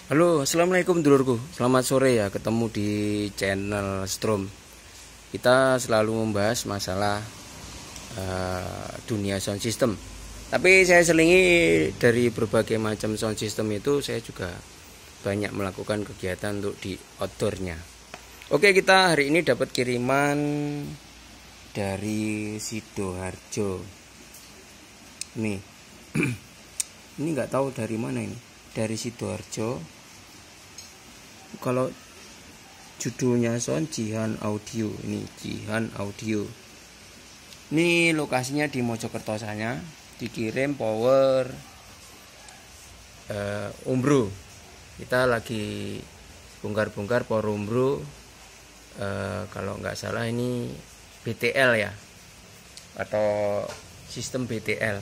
Halo, assalamualaikum dulurku. Selamat sore ya, ketemu di channel Strom. Kita selalu membahas masalah dunia sound system. Tapi saya selingi dari berbagai macam sound system itu, saya juga banyak melakukan kegiatan untuk di outdoornya. Oke, kita hari ini dapat kiriman dari Sidoarjo. Nih, ini nggak tahu dari mana ini. Dari Sidoarjo. Kalau judulnya sound Jihan Audio, ini Jihan Audio. Ini lokasinya di Mojokerto sana. Dikirim power Umbro. Kita lagi bongkar-bongkar power Umbro. Kalau nggak salah ini BTL ya, atau sistem BTL.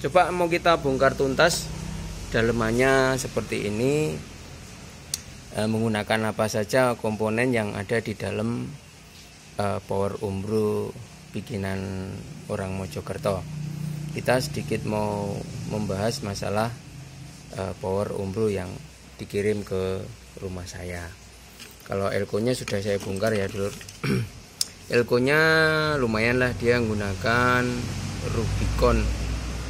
Coba mau kita bongkar tuntas. Dalemannya seperti ini, menggunakan apa saja komponen yang ada di dalam power Umbro bikinan orang Mojokerto. Kita sedikit mau membahas masalah power Umbro yang dikirim ke rumah saya. Kalau elko-nya sudah saya bongkar ya dulur. Elko-nya lumayan lah, dia menggunakan Rubicon.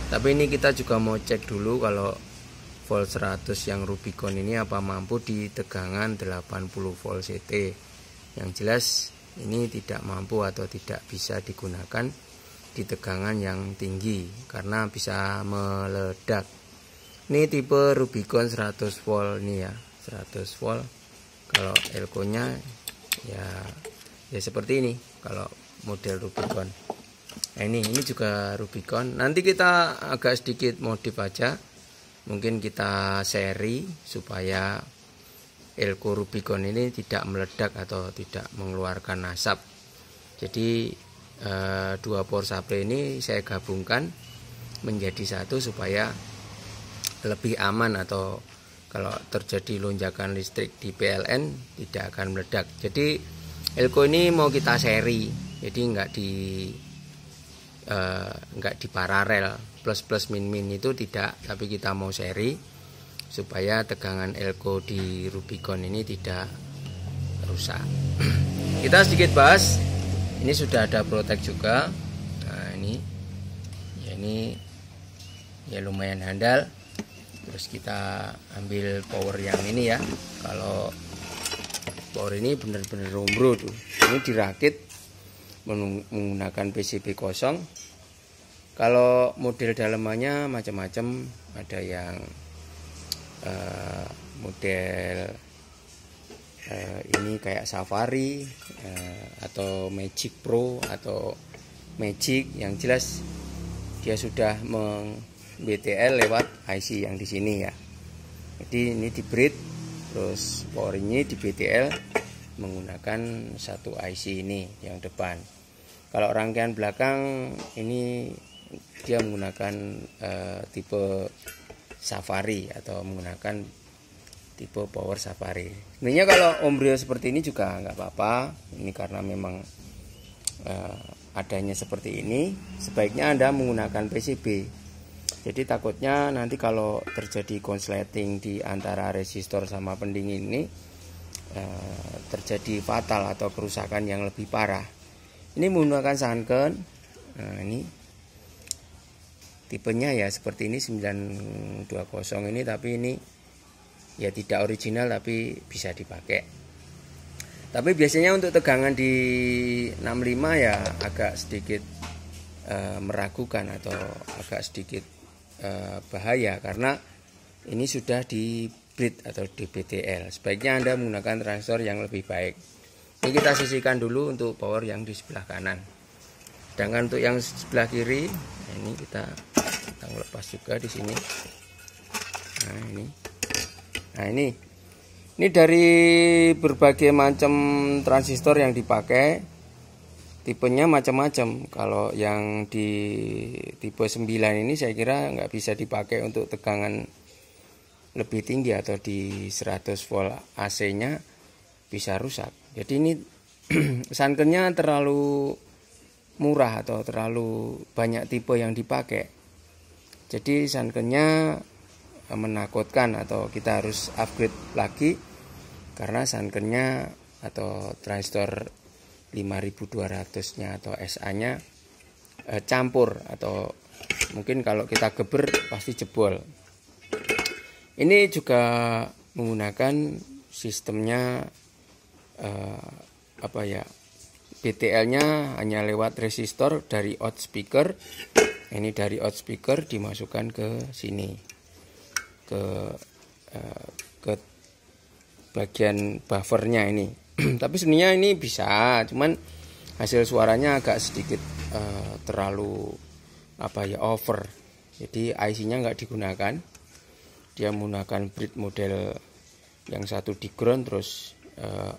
Tapi ini kita juga mau cek dulu kalau volt 100 yang Rubicon ini apa mampu di tegangan 80 volt CT. Yang jelas ini tidak mampu atau tidak bisa digunakan di tegangan yang tinggi karena bisa meledak. Ini tipe Rubicon 100 volt ini ya, 100 volt. Kalau elko-nya ya seperti ini kalau model Rubicon. Nah, ini juga Rubicon. Nanti kita agak sedikit modif aja. Mungkin kita seri supaya elko Rubicon ini tidak meledak atau tidak mengeluarkan asap. Jadi dua power supply ini saya gabungkan menjadi satu supaya lebih aman, atau kalau terjadi lonjakan listrik di PLN tidak akan meledak. Jadi elko ini mau kita seri, jadi nggak di paralel. Plus min itu tidak, tapi kita mau seri supaya tegangan elko di Rubicon ini tidak rusak. Kita sedikit bahas, ini sudah ada protek juga. Nah ini ya lumayan handal. Terus kita ambil power yang ini ya. Kalau power ini benar-benar Umbro tuh, ini dirakit menggunakan PCB kosong. Kalau model dalemannya macam-macam, ada yang model ini kayak Safari atau Magic Pro atau Magic. Yang jelas dia sudah BTL lewat IC yang di sini ya. Jadi ini di breed, terus power ini di BTL menggunakan satu IC ini yang depan. Kalau rangkaian belakang ini dia menggunakan tipe Safari atau menggunakan tipe power Safari. Sebenarnya kalau Umbro seperti ini juga nggak apa-apa. Ini karena memang adanya seperti ini, sebaiknya Anda menggunakan PCB. Jadi takutnya nanti kalau terjadi konsleting di antara resistor sama pendingin ini terjadi fatal atau kerusakan yang lebih parah. Ini menggunakan Sanken. Nah, ini tipenya ya seperti ini 920 ini, tapi ini ya tidak original tapi bisa dipakai. Tapi biasanya untuk tegangan di 65 ya agak sedikit meragukan atau agak sedikit bahaya karena ini sudah di breed atau di BTL. Sebaiknya Anda menggunakan transistor yang lebih baik. Ini kita sisihkan dulu untuk power yang di sebelah kanan. Sedangkan untuk yang sebelah kiri, ini kita lepas juga di sini. Nah ini dari berbagai macam transistor yang dipakai, tipenya macam-macam. Kalau yang di tipe 9 ini saya kira nggak bisa dipakai untuk tegangan lebih tinggi, atau di 100 volt AC-nya bisa rusak. Jadi ini Sankennya terlalu murah atau terlalu banyak tipe yang dipakai. Jadi Sankennya menakutkan atau kita harus upgrade lagi karena sunkennya atau transistor 5200-nya atau SA-nya campur atau mungkin kalau kita geber pasti jebol. Ini juga menggunakan sistemnya BTL-nya hanya lewat resistor dari out speaker. Ini dari out speaker dimasukkan ke sini ke bagian buffernya ini. Tapi sebenarnya ini bisa, cuman hasil suaranya agak sedikit terlalu over. Jadi IC-nya nggak digunakan. Dia menggunakan bridge model yang satu di ground, terus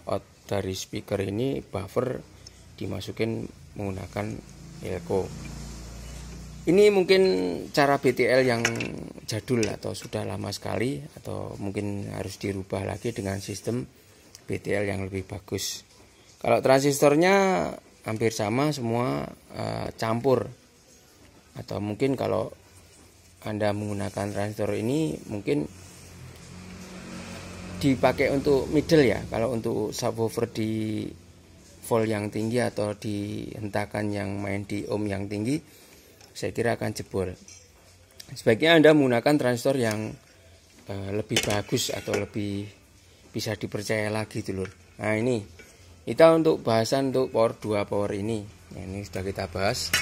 out dari speaker ini buffer dimasukin menggunakan elko. Ini mungkin cara BTL yang jadul atau sudah lama sekali, atau mungkin harus dirubah lagi dengan sistem BTL yang lebih bagus. Kalau transistornya hampir sama semua, campur, atau mungkin kalau Anda menggunakan transistor ini mungkin dipakai untuk middle ya. Kalau untuk subwoofer di volt yang tinggi atau di hentakan yang main di ohm yang tinggi, saya kira akan jebol. Sebaiknya Anda menggunakan transistor yang lebih bagus atau lebih bisa dipercaya lagi, dulur. Nah, ini kita untuk bahasan untuk power 2 power ini. Nah, ini sudah kita bahas.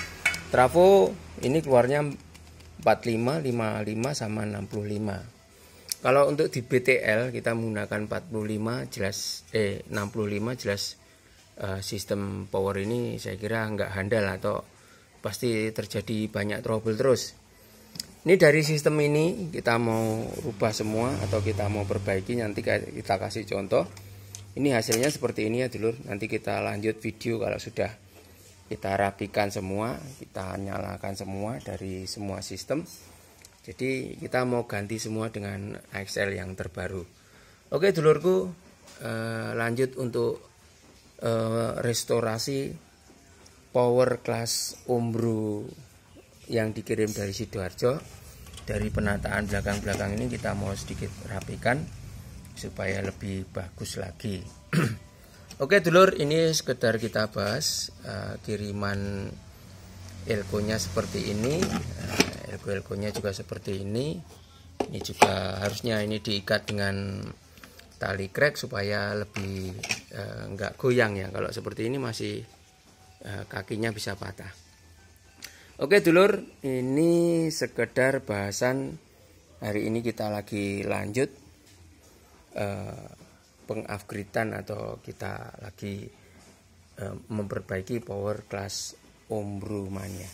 Trafo ini keluarnya 45, 55 sama 65. Kalau untuk di BTL kita menggunakan 65 jelas 65 jelas sistem power ini saya kira nggak handal atau pasti terjadi banyak trouble terus. Ini dari sistem ini kita mau rubah semua atau kita mau perbaiki, nanti kita kasih contoh. Ini hasilnya seperti ini ya dulur. Nanti kita lanjut video kalau sudah kita rapikan semua, kita nyalakan semua dari semua sistem. Jadi kita mau ganti semua dengan AXL yang terbaru. Oke dulurku, lanjut untuk restorasi power kelas Umbro yang dikirim dari Sidoarjo. Dari penataan belakang-belakang ini kita mau sedikit rapikan supaya lebih bagus lagi. Oke dulur, ini sekedar kita bahas kiriman elko-nya seperti ini. Elko-elkonya juga seperti ini. Ini juga harusnya ini diikat dengan tali krek supaya lebih enggak goyang ya. Kalau seperti ini masih kakinya bisa patah. Oke dulur, ini sekedar bahasan hari ini. Kita lagi lanjut pengupgradean atau kita lagi memperbaiki power kelas Umbro Mania.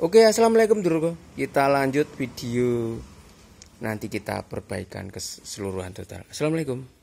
Oke, assalamualaikum dulurku. Kita lanjut video, nanti kita perbaikan keseluruhan total. Assalamualaikum.